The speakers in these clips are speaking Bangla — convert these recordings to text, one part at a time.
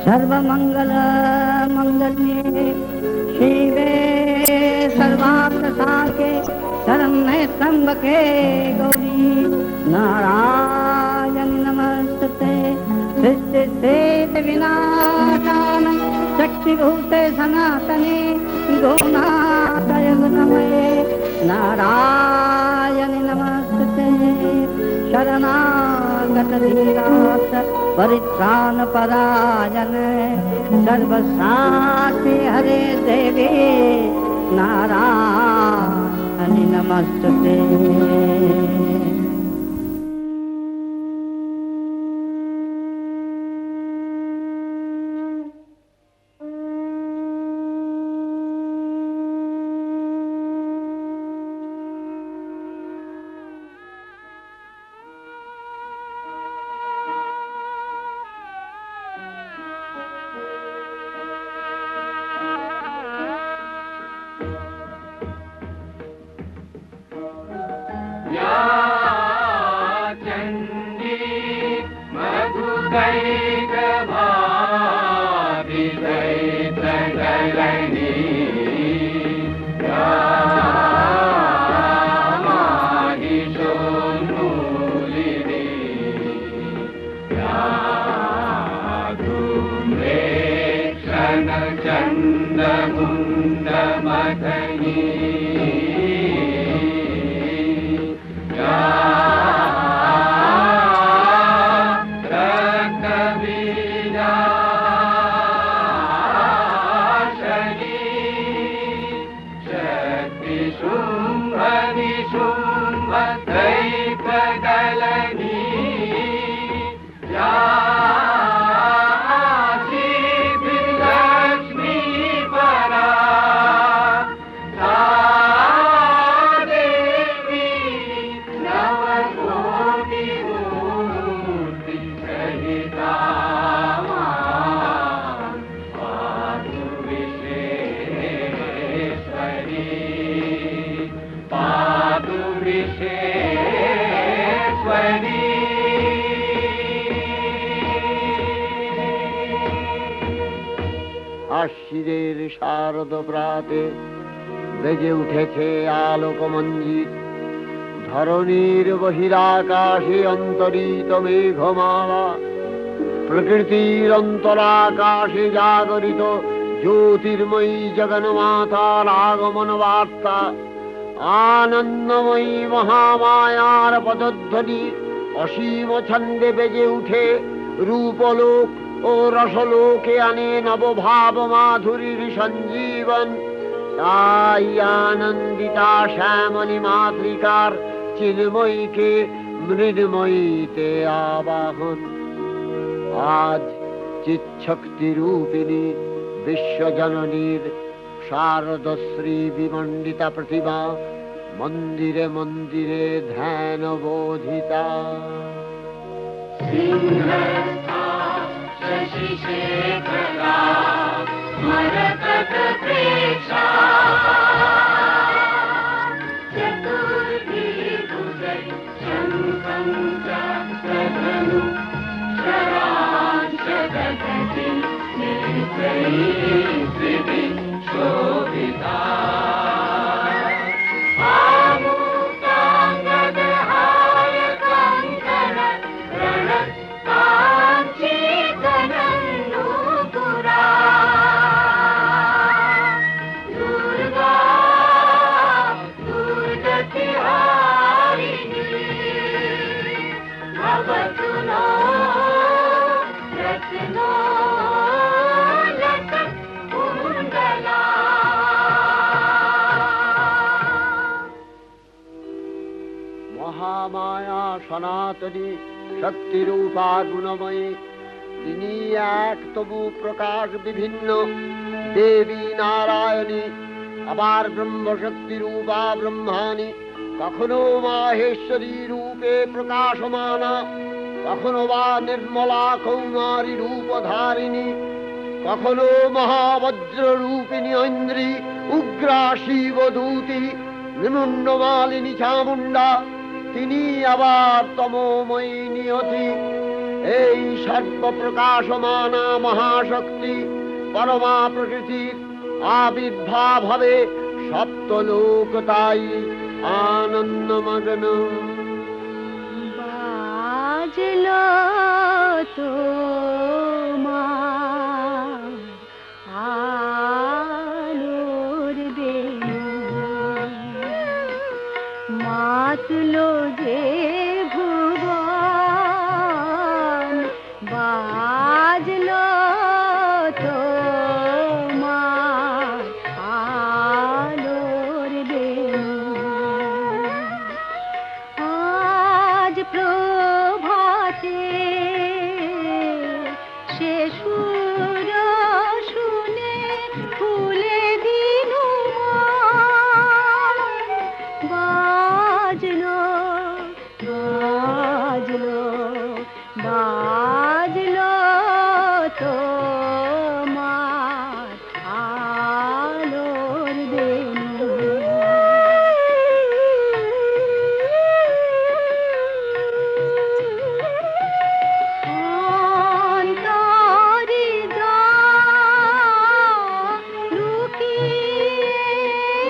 सर्वमंगल मंगल्ये शिवे सर्वार्थ साधके शरण्ये त्र्यंबके गौरी नारायण नमस्ते। सृष्टि विनाशान शक्तिभूते सनातने गौनाथाय नमः नारायण नमस्ते। शरणागत धीरात् परित्राण परायण सर्वशास्त्रे हरे देवी नारायण नमस्ते। আশ্বিনের শারদ প্রাতে বেজে উঠেছে আলোক মঞ্জিত। ধরণীর বহিরাকাশে অন্তরিত মেঘমালা, প্রকৃতির অন্তরাকাশে জাগরিত জ্যোতির্ময়ী জগন্মাতার আগমন বার্তা। আনন্দময়ী মহামায়ার পদধ্বনি অসীম ছন্দে বেজে উঠে রূপলোক ও রসলোকে আনে নবভাব মাধুরীর সঞ্জীবন। তাই আনন্দিতা শ্যামলী মাতৃকার চিন্ময়ীকে মৃন্ময়ীতে আবাহন। আজ চিৎশক্তি রূপিণী বিশ্বজননীর শারদশ্রী বিমণ্ডিতা প্রতিমা মন্দিরে মন্দিরে ধ্যান বোধিতা। शशिशेखरा मरकतप्रेक्षा चतुर्भिर्भुजै शङ्खं चक्रधनु शरांशदधति नेत्रैः त्रिभिः शोभिता। মহামায়া সনাতনী শক্তিরূপা গুণময়ী, তিনি এক তবু প্রকাশ বিভিন্ন দেবী নারায়ণী, আবার ব্রহ্মশক্তি রূপা ব্রহ্মাণী, কখনো মাহেশ্বরী রূপে প্রকাশমানা, কখনো বা নির্মলা কৌমারী রূপধারিণী, কখনো মহাবজ্র রূপিণী ঐন্দ্রী উগ্রা শিবদূতি নিমুন্নমালিনী চামুণ্ডা, তিনি আবার তমোময়ী নিয়তি। এই সর্বপ্রকাশমানা মহাশক্তি পরমা প্রকৃতির আবির্ভাব হবে, সপ্তলোক তাই আনন্দমগ্ন। বাজলো তোমার আলোর বেণু, মাতলো যে ভুবন, বাজলো তোমার আলোর বেণু। আজ প্রভাতে সে সুর শুনে ফুলে দিনু বাজলো বাজলো বাজলো তোমার আলোর বেণু। অন্তরে যা লুকিয়ে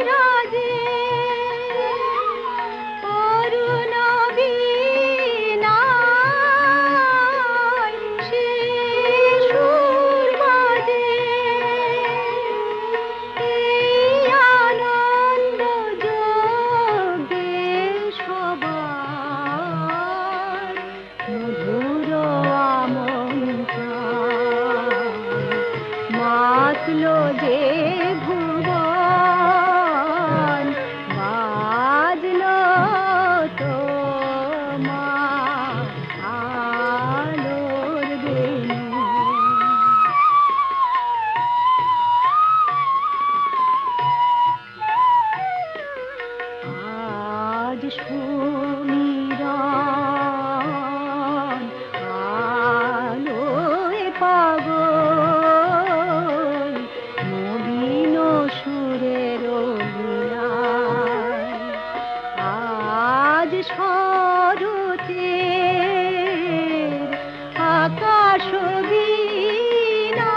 রাজে, অরুণ বীণায় সে সুর বাজে। এই আনন্দ যোগে সবার মধুর আমন্ত্রণ, মাতলো যে ভুবন, বাজলো তোমার আলোর বেণু। আজ সুমিরন আলোয় পাগল, নবীন সুরের লীলায়। আজ শরতের আকাশ বীণা,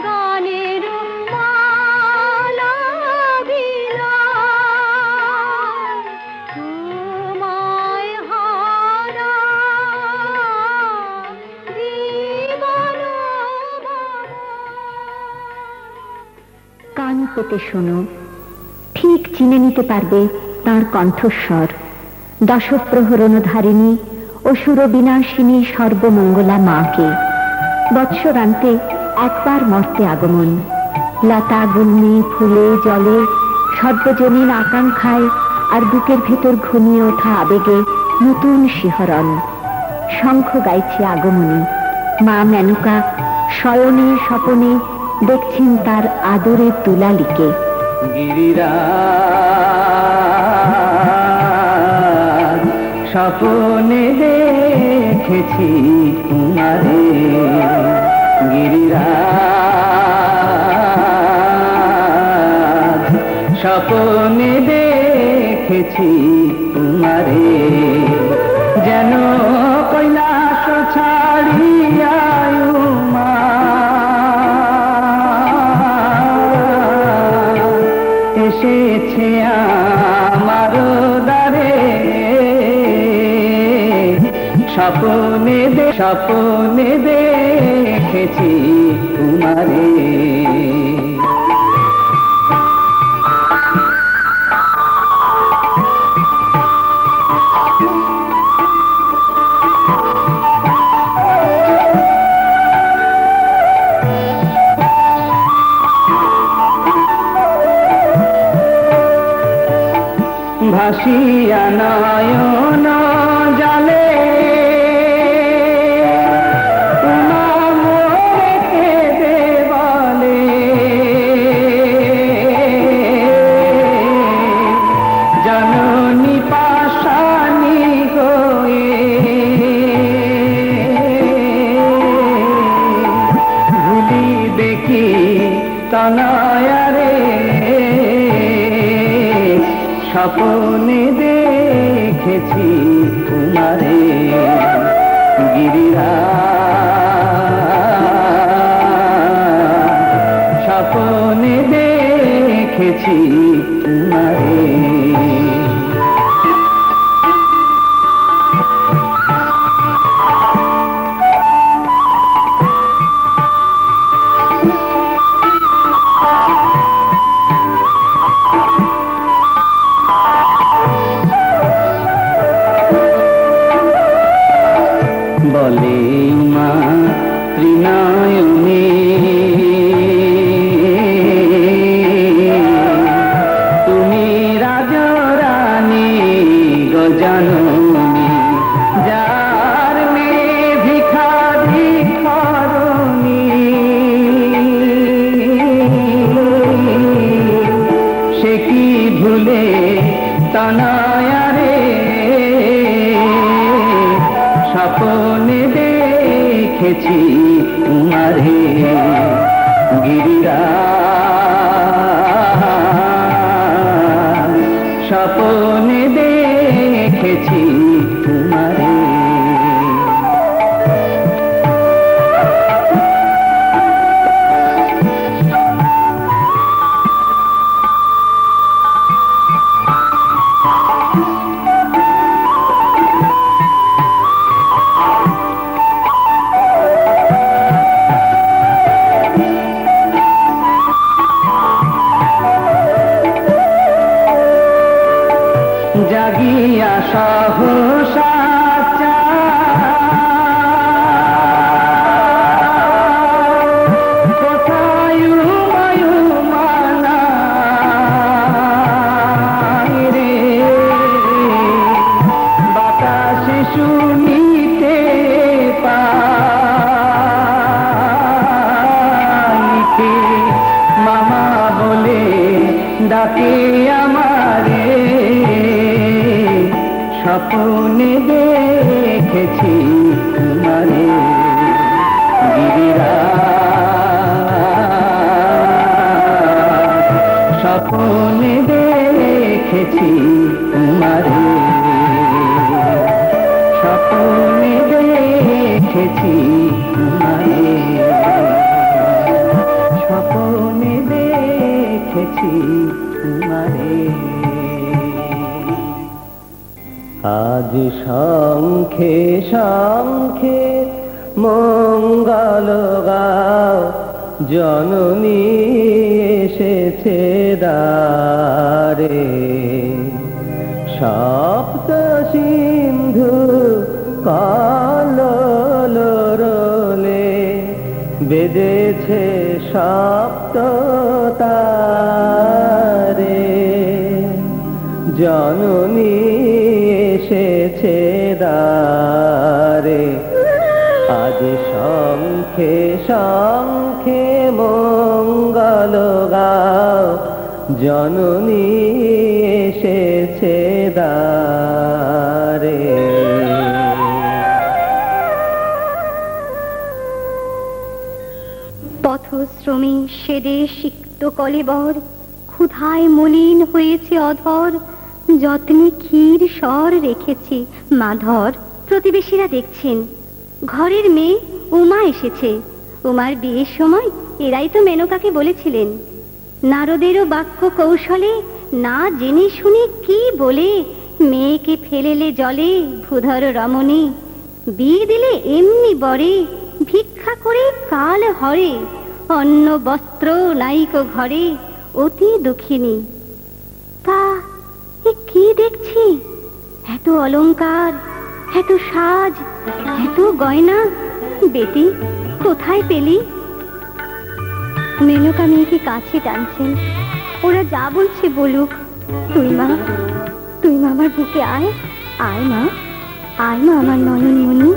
গানের মালা বিলায়। তোমায় হারা জীবন কান পেতে শোনো, ঠিক চিনে নিতে পারবে তার কণ্ঠস্বর। দশপ্রহরণধারিণী অসুর বিনাশিনী সর্বমঙ্গলা মাকে। বৎসরান্তে একবার মর্তে আগমন, লতা গুল্মে ফুলে জলে সর্বজনীন আকাঙ্ক্ষায় আর বুকের ভেতর ঘুমিয়ে ওঠা আবেগে নতুন শিহরণ। শঙ্খ গাইছে আগমনী। মা মেনকা শয়নে স্বপনে দেখছেন তার আদরের দুলালিকে। গিরিরাজ স্বপনে দেখেছি তোমারে, গিরিরাজ স্বপনে দেখেছি তোমারে। যেন কৈলাস ছাড়িয়া মা এসেছে আমার দ্বারে, স্বপনে দেখেছি তোমারে। ভাসিয়া নয়ন জলে উমা মোরে কেঁদে বলে, জননী পাশানি হয়ে ভুলিবে কি তনয়ারে। স্বপনে দেখেছি তোমারে, গিরিরাজ স্বপ্নে দেখেছি তোমারে। বলে মা ত্রিনয়নে তুমি রাজরানী গজাননী, যার মেয়ে ভিখারি করণী, সে কি ভুলে তনয়ারে স্বপ্নে দেখেছি তোমারে। গিরিরাজ স্বপ্নে দেখেছি তোমারে। জাগিয়া সহসা কোথায় মানা রে, বাতাসে শুনিতে পাইতে মামা বলে ডাকে আমারে। স্বপ্নে দেখেছি তোমারে। গিরিরাজ স্বপ্নে দেখেছি তোমারে। স্বপ্নে দেখেছি তোমারে। স্বপ্নে দেখেছি তোমারে। আজ শঙ্খে শঙ্খে মঙ্গল গাও, জননী এসেছে দ্বারে। সপ্ত সিন্ধু কলরলে বেজেছে সপ্ত তারে। জননী এসেছে দ্বারে। আজ শঙ্খে শঙ্খে মঙ্গল গাও, জননী এসেছে দ্বারে। পথশ্রমে সেদে সিক্ত কলেবর, ক্ষুধায় মলিন হয়েছে অধর, যত্নে ক্ষীর স্বর রেখেছি মাধর। প্রতিবেশীরা দেখছেন ঘরের মেয়ে উমা এসেছে। উমার বিয়ের সময় এরাই তো মেনকাকে বলেছিলেন, নারদেরও বাক্য কৌশলে না জেনে শুনে কি বলে মেয়েকে ফেলেলে জলে ভূধর রমণী, বিয়ে দিলে এমনি বরে ভিক্ষা করে কাল হরে, অন্ন বস্ত্র নাইকো ঘরে অতি দুঃখিনী। তা এ কি দেখছি, এত অলংকার, এত সাজ, এত গয়না, বেটি কোথায় পেলি? মেনকা মেয়েকে কাছে টানছেন। ওরা যা বলছে বলুক, তুই মা আমার বুকে আয়, আয় মা, আয় মা আমার নয়নমণি।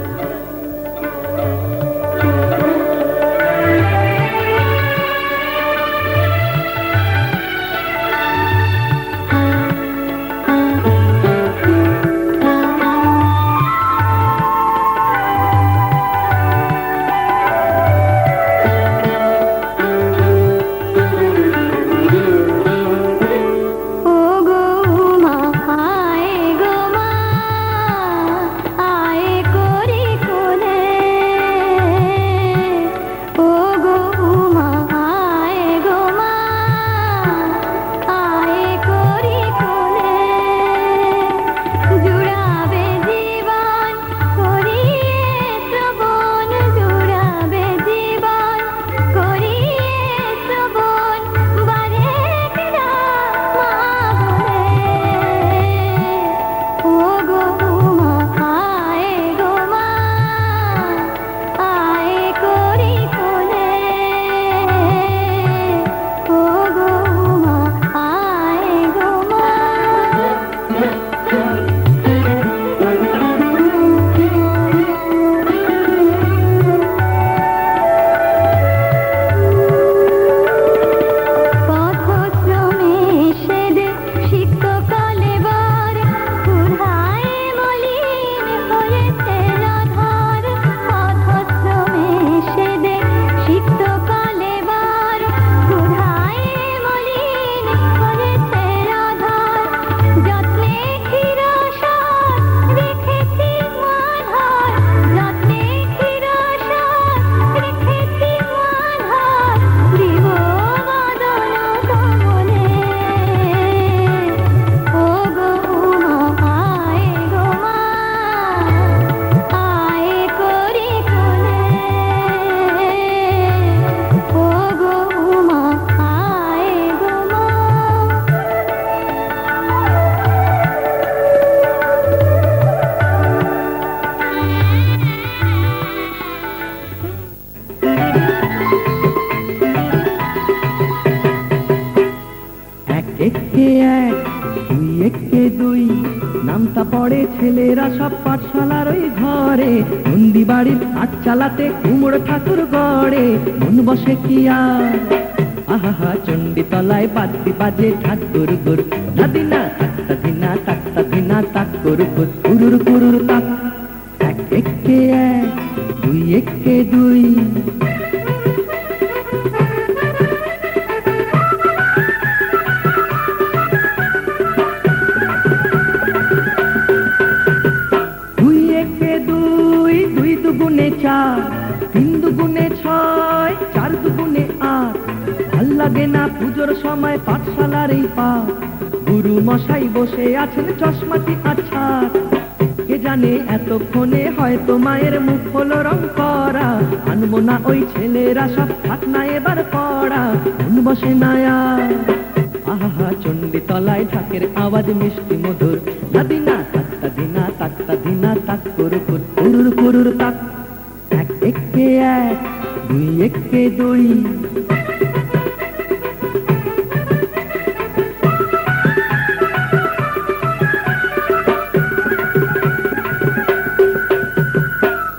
আয় করে পড়ে ছেলেরা সব পাঠশালার ওই ঘরে, বন্দি বাড়ির হাট চালাতে কুমড়ো ঠাকুর গড়ে, মন বসে কি আর। আহা চণ্ডী তলায় বাদ্যি বাজে ঠাকুর গুর, নাদিনা তাক্তা দিনা তাক্তা দিনা তাক গুর গুর, কুরুর কুরুর তাক। এক একে এক, দুই একে দুই। দুই একে দুই, দুই দুগুণে চার, তিন দুগুণে ছয়, চার দুগুণে আট। ভাল লাগে না পুজোর সময় পাঠশালার এই পাঠ, গুরু মশাই বসে আছেন চশমাটি আচ্ছা। কে জানে এতক্ষণে হয়তো মায়ের মুখ হলো রং করা, আনবো না ওই ছেলেরা সব থাক না এবার পড়া, মন বসে না আর। আহা চণ্ডী তলায় ঢাকের আওয়াজ মিষ্টি মধুর, নাদিনা তাক্তা দিনা তাক্তা দিনা তাক কুরুর কুরুর কুরুর তাক। এক একে এক, দুই একে দুই।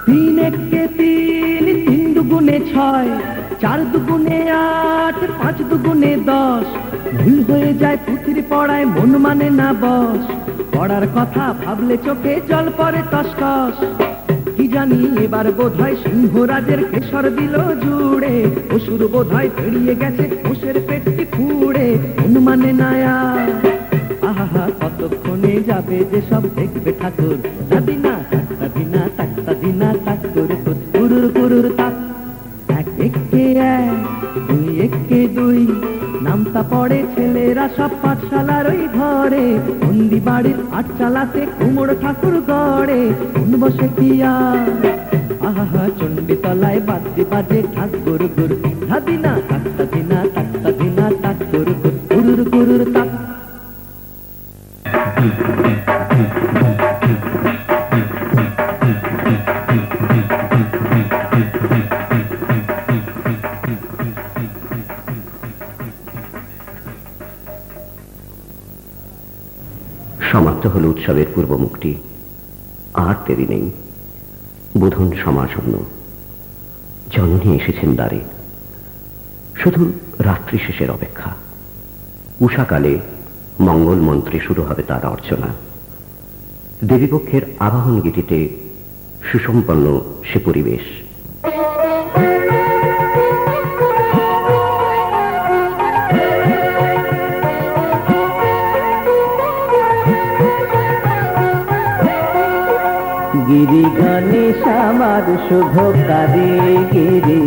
তিন একে তিন, তিন দুগুণে ছয়, চার দুগুণে আট, পাঁচ দুগুণে দশ। ভুল হয়ে যায় পুঁথির পড়ায়, মন মানে না বস, পড়ার কথা ভাবলে চোখে জল পড়ে টস টস। কি জানি এবার বোধহয় সিংহরাজের কেশর দিল জুড়ে, অসুর বোধহয় পেরিয়ে গেছে মোষের পেটটি ফুড়ে, মন মানে না আর। আহা কতক্ষণে যাবে যে সব দেখবে ঠাকুর, নাদিনা তাক্তা দিনা তাক্তা দিনা তাক কুরুর কুরুর কুরুর তাক। এক একে এক, দুই একে দুই। নামতা পড়ে ছেলেরা সব পাঠশালার ওই ঘরে, বন্দি বাড়ির হাট চালাতে কুমড়ো ঠাকুর গড়ে, মন বসে কি আর। আহা চণ্ডী তলায় বাদ্যি বাজে ঠাকুর গুর, নাদিনা তাক্তা দিনা তাক্তা দিনা তাক কুরুর কুরুর কুরুর তাক। সমাপ্ত হল উৎসবের পূর্বমুখটি। আর দেরি নেই, বোধন সমাসন্ন। জননী এসেছেন দ্বারে, শুধু রাত্রি শেষের অপেক্ষা। উষাকালে মঙ্গল মন্ত্রে শুরু হবে তার অর্চনা। দেবীপক্ষের আবাহন গীতিতে সুসম্পন্ন সে পরিবেশ। গিরি গণেশ আমার শুভকারী, গিরি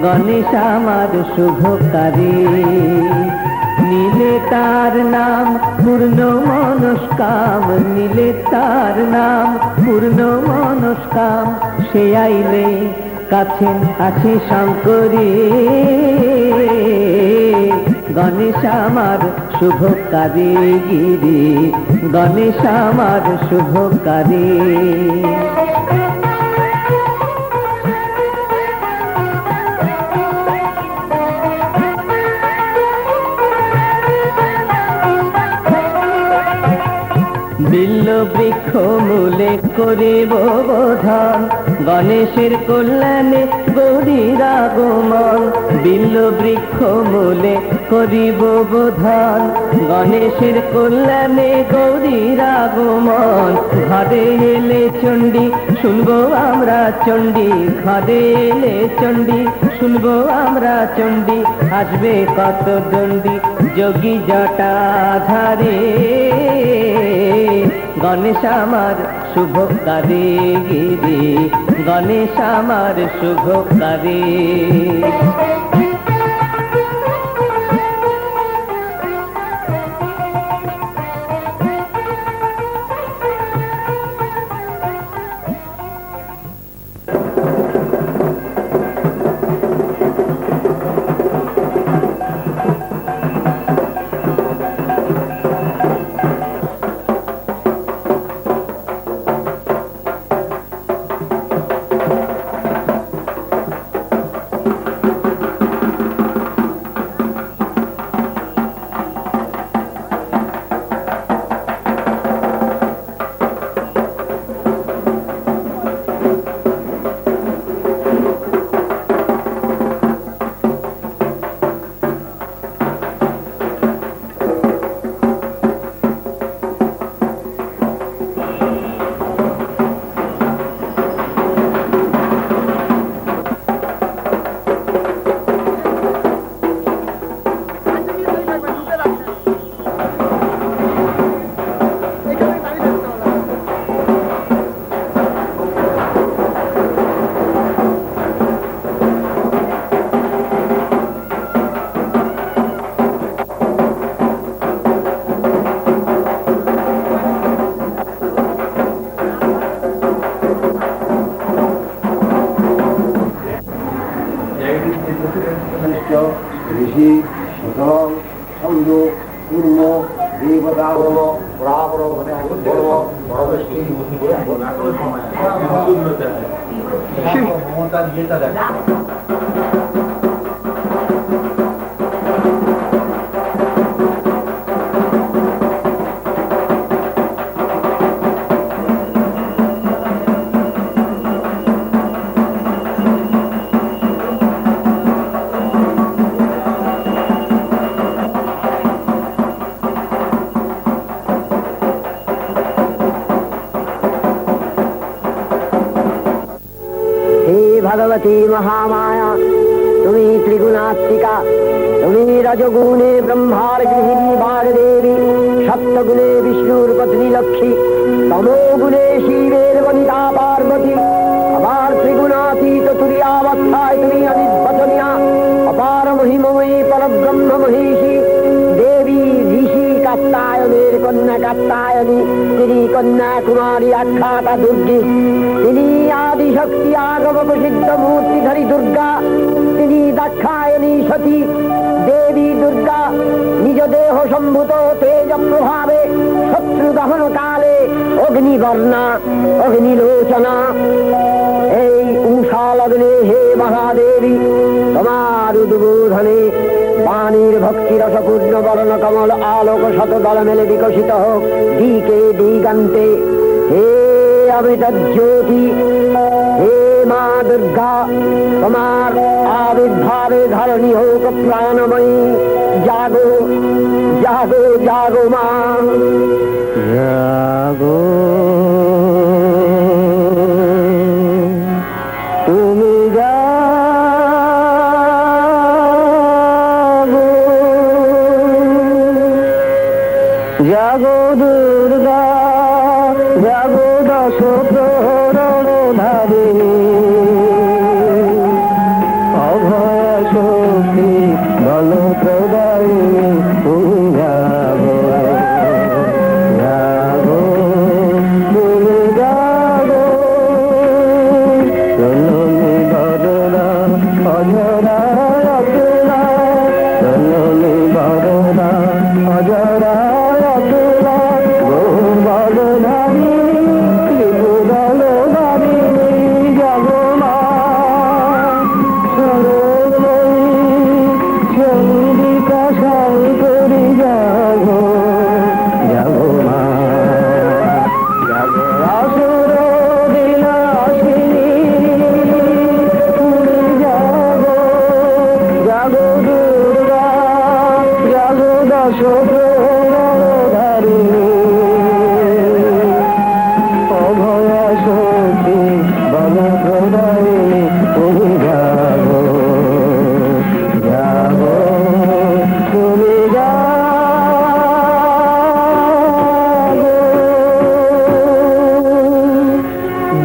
গণেশ আমার শুভকারী। নীলে তার নাম পূর্ণ মনস্কাম, নীলে তার নাম পূর্ণ মনস্কাম। সে আইলে কাছে আছে শঙ্করী, গণেশ আমার শুভকারী, গিরি গণেশ আমার শুভকারী। বিল্ল বৃক্ষ মূলে করিব বোধন, গণেশের কল্যাণে গৌরীর আগমন। বিল্ল বৃক্ষ মূলে করিব বোধন, গণেশের কল্যাণে গৌরীর আগমন। ঘরে এলে চণ্ডী শুনবো আমরা চণ্ডী, ঘরে এলে চণ্ডী শুনবো আমরা চণ্ডী। আসবে কত দণ্ডী যোগী জটাধারে, গণেশ আমার শুভকারী, গিরি গণেশ আমার শুভকারী। ঋষি সুতরাং ছন্দ পূর্ণ দেবতা বল পরাপর বল পরমেষ্টি भगवती महामाया तुम्ही त्रिगुणात्मिका तुम्ही रजगुणे ब्रह्मार गृहिणी बागदेवी सप्तगुणे विष्णुर पत्नी लक्ष्मी तमोगुणे शिवेर वनिता पार्वती अपार त्रिगुणातीत तुरीयावस्थाय तुम्ही अनिर्वचनीया अपार महिममयी परब्रह्म महेशी देवी ऋषि कात्यायनेर कन्या कात्यायनी तिनी कन्या कुमारी आख्याता दुर्गी तिनी आदिशक्ति आगमक सिद्ध मूर्तिधरी दुर्गा तिनी दाक्षायनी सती देवी दुर्गा निज देह सम्भूत तेज प्रभावे शत्रु दहन काले अग्निवर्णा अग्निलोचना এই উষা লগ্নে হে মহাদেবী তোমার উদ্বোধনে পানির ভক্তি রসপূর্ণ বর্ণ কমল আলোক শতদল মেলে বিকশিত হোক দিকে দিগান্তে হে অমৃত জ্যোতি হে মা দুর্গা তোমার আবির্ভাবে ধরণী হোক প্রাণময়ী জাগো জাগো জাগো মা জাগো তুমি জাগো জাগো দুর্গা জাগো দশ প্রহরধারিণী অভয় শক্তি বল প্রদায়িনী তুমি জাগো জাগো তুমি জাগো জননী বরদা অজরা অতুলা জননী বরদা অজরা অতুলা বহু বলধারী ত্রিপুরলধারী জগমা সরোবরী চন্দ্রিকা শঙ্করী জাগো জগমা জাগো আসুর দিনাশিনী তুমি জাগো জাগো দুর্গা জাগো দশ প্রহরধারিণী অভয় শক্তি বল প্রদায়িনী তুমি জাগো জাগো তুমি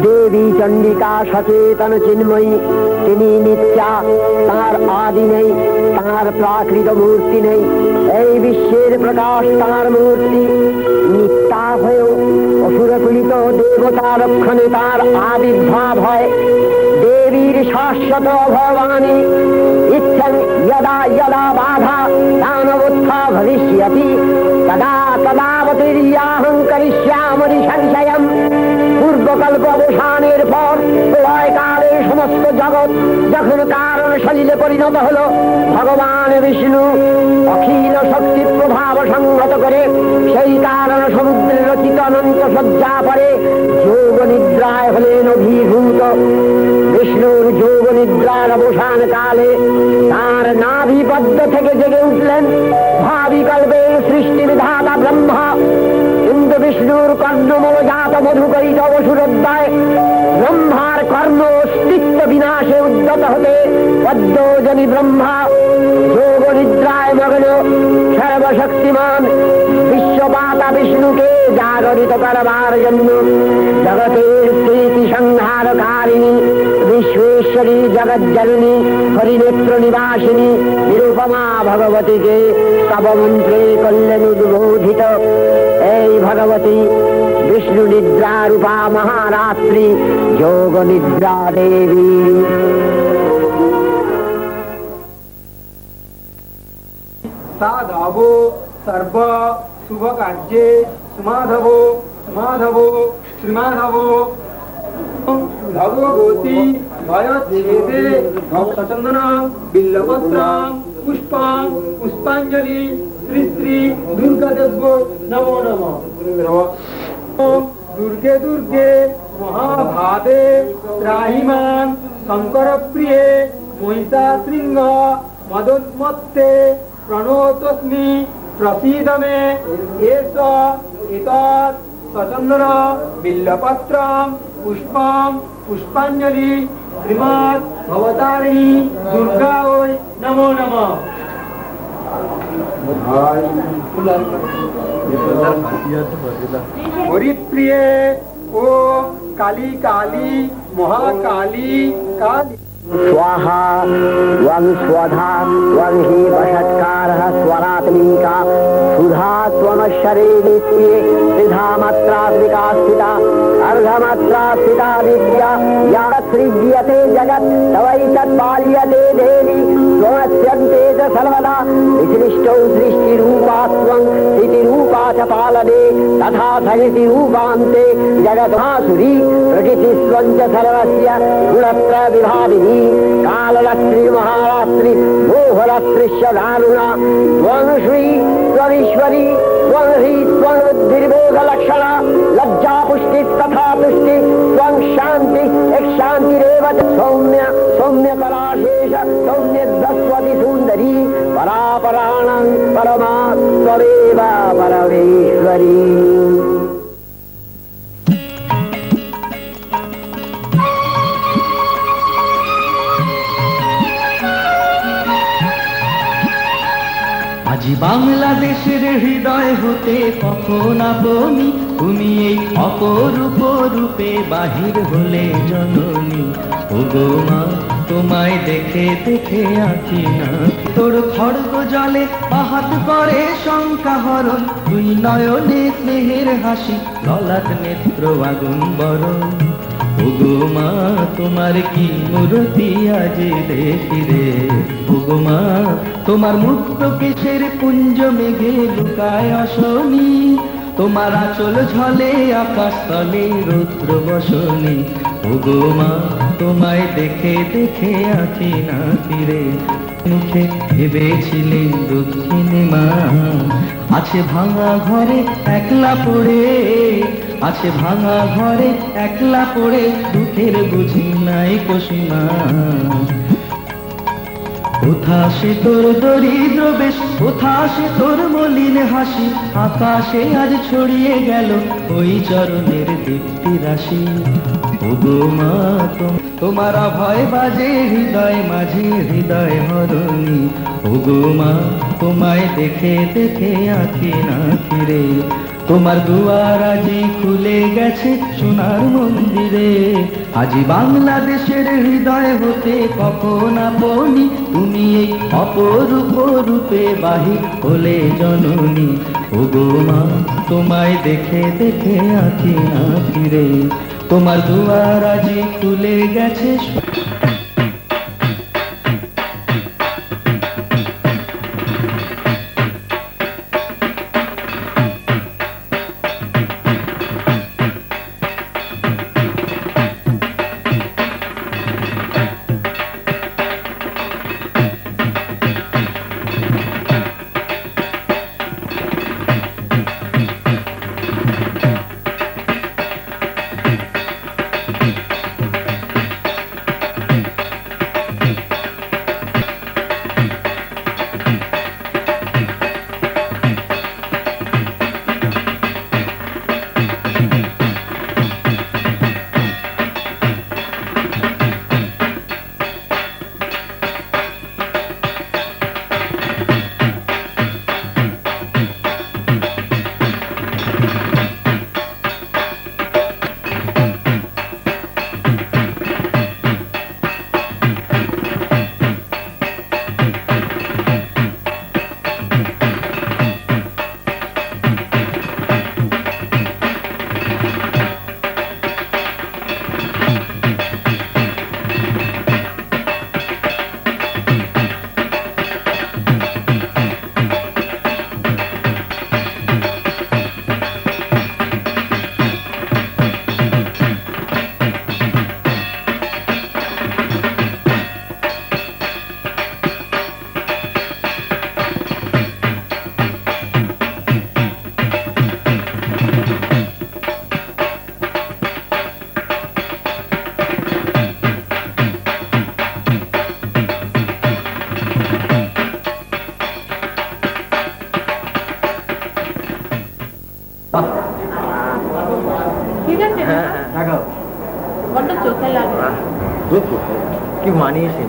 দেবী চণ্ডিকা সচেতন চিন্ময়ী তিনি নিত্যা তার আদি নেই তার প্রাকৃত মূর্তি নেই এই বিশ্বের প্রকাশ তার মূর্তি নিত্যা হয়েও অসুরপীড়িত দেবতা রক্ষণে তার আবির্ভাব হয় দেবীর শাশ্বত ভবানী ইচ্ছং যদা যদা বাধা দানবোত্থা ভবিষ্যতি তদা তদাবতীর্যাহং করিষ্যামি সংশয়ম পূর্বকল্প অবসানের পর প্রলয়কালে সমস্ত জগৎ যখন কারণ সলিলে পরিণত হলো ভগবান বিষ্ণু অখিল শক্তি প্রভাব সংহত করে সেই কারণ সমুদ্রের রচিত অনন্ত সজ্জা পরে যোগ নিদ্রায় হলেন অভিভূত বিষ্ণুর যোগ নিদ্রার অবসান কালে তার নাভিপদ্ম থেকে জেগে উঠলেন ভাবিকল্পে সৃষ্টি বিধাতা ব্রহ্মা কিন্তু বিষ্ণুর কর্ণমূল জাত মধুকরিত অসুরোদ্দয় ব্রহ্মার কর্ণ অস্তিত্ব বিনাশে উদ্যত হতে পদ্মজনী ব্রহ্মা যোগ নিদ্রায় মগ্ন সর্বশক্তিমান বিশ্বপাতা বিষ্ণুকে জাগরিত করবার জন্য জগতের স্থিতি সংহারকারিণী বিশ্বেশ্বরী জগজ্জননী হরিনেত্র নিবাসিনী নিরুপমা ভগবতীকে স্তবমন্ত্রে করলেন উদ্বোধিত এই ভগবতী বিষ্ণু নিদ্রা রূপা মহারাত্রি যোগ নিদ্রা দেবী ভব সর্ব শুভ কার্যে সুমাধব সুমাধব শ্রীমাধব ভগবতী ভয়চ্ছেদে ভক্তচন্দন বিল্লপত্র পুষ্পং পুষ্পাঞ্জলি শ্রী শ্রী দুর্গাদেব নমো নমঃ। দুর্গে দুর্গে মহাভাবে ত্রাহিমাং শঙ্কর প্রিয়ে মহিষাশৃঙ্গ মদোন্মত্তে প্রণতস্মি প্রসীদ মে এষ এতৎ সচন্দন বিল্লপত্রং পুষ্পং পুষ্পাঞ্জলি শ্রীমৎ ভবতারিণী দুর্গায় নমো নমঃ। হরিপ্রিয়ে ও কালী কালী মহাকালী কালী स्वाहा त्वं स्वधा त्वं हि वषट्कारः स्वरात्मिका सुधा त्वमक्षरे नित्ये त्रिधा मात्रात्मिका स्थिता अर्धमात्रा स्थिता विद्या या सृज्यते जगत् तवैतत्पाल्यते देवी त्वमस्यन्ते च सर्वदा विशिष्टौ सृष्टिरूपा त्वं स्थितिरूपा च पालने तथा सहितिरूपान्ते जगद्भासुरी प्रकृतिस्त्वं च सर्वस्य गुणत्रयविभाविनी कालरात्रि महारात्रि मोहरात्रिश्च दारुणा त्वं श्री त्वमीश्वरी त्वं ह्री त्वं बुद्धिर्बोधलक्षणा लज्जा पुष्टिस्तथा तुष्टि त्वं शान्ति एक शान्तिरेव च सौम्य सौम्यकलाशेष सौम्यद्वस्वति सुन्दरी परापराणां परमा त्वमेव परमेश्वरी। আজি বাংলাদেশের হৃদয় হতে কখন আপনি তুমি এই অপরূপ রূপে বাহির হলে জননী। ওগো মা তোমায় দেখে দেখে আঁকি না তোর খড়গ জলে পাহাত করে শঙ্কা হরণ দুই নয়নে স্নেহের হাসি ললাট নেত্র আগুন বরণ। ওগো মা তোমার কি মূর্তি আজ দেখি রে। ওগো মা তোমার মুক্ত কেশের পুঞ্জ মেঘে লুকায় অশনি তোমার আঁচল ঝলে আকাশ তলে রৌদ্র বসনি। ওগো মা তোমায় দেখে দেখে আঁকি না ফিরে মুখে ভেবেছিলেন দক্ষিণে মা আছে ভাঙা ঘরে একলা পড়ে আছে ভাঙা ঘরে একলা পড়ে দুঃখের বুঝি নাই কসীমা। কোথা সে তোর দরিদ্র বেশ কোথা সে তোর মলিন হাসি আকাশে আজ ছড়িয়ে গেল ওই চরণের দীপ্তি রাশি। ওগো মা তোমার ভয় বাজে হৃদয় মাঝে হৃদয় হরণী। ওগো মা তোমায় দেখে দেখে আঁকি না ফিরে তোমার দুয়ার আজি খুলে গেছে সোনার মন্দিরে। আজি বাংলাদেশের হৃদয় হতে কখন আপনি তুমি এই অপরূপ রূপে বাহির হলে জননী। ওগো মা তোমায় দেখে দেখে আঁকি না ফিরে তোমার দুয়ার আজি খুলে গেছে। মানিয়েছে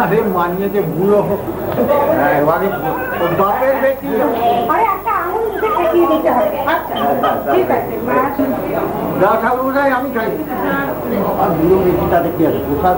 আরে মানিয়েছে বুড়ো বাপের বেটি ঠাকুরমশাই আমি খাই আর বুড়ো বেটি তাদের কি আছে প্রসাদ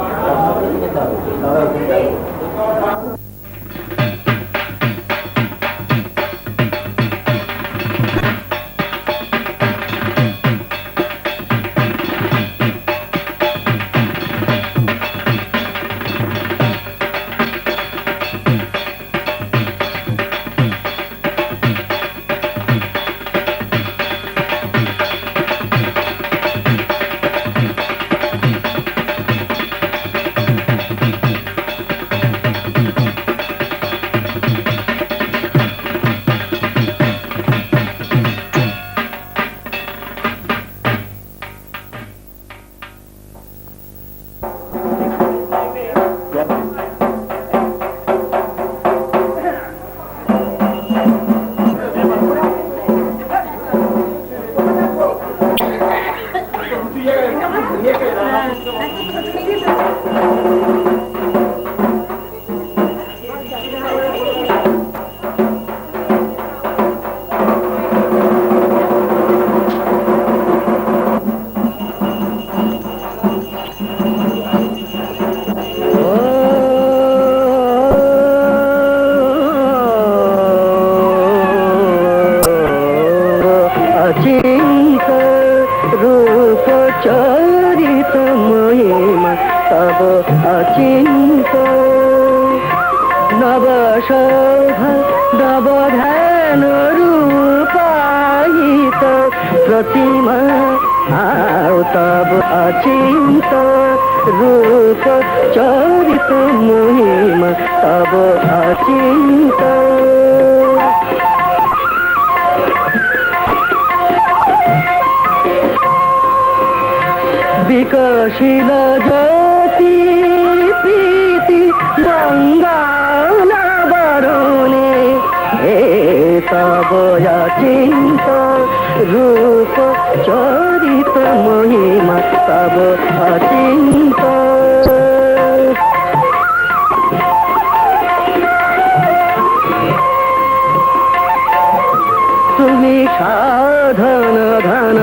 चरित महिमा तब अचिंत नव शोभ नव ध्यान रूपायित प्रतिमा तब अचिंत रूप चरित महिमा तब अचिंत विकसिल ज्योति प्रीति गंगाना बरुणे हे तब अचिंत रूप चरित महिमा तब अचिंत तुम्ही साधन धन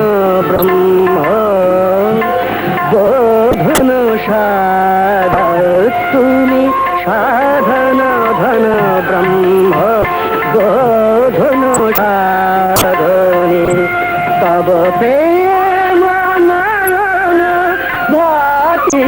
ब्रह्म बोधन साधन तुम्ही साधन धन ब्रह्म बोधन साधने तब प्रेम नयन भाती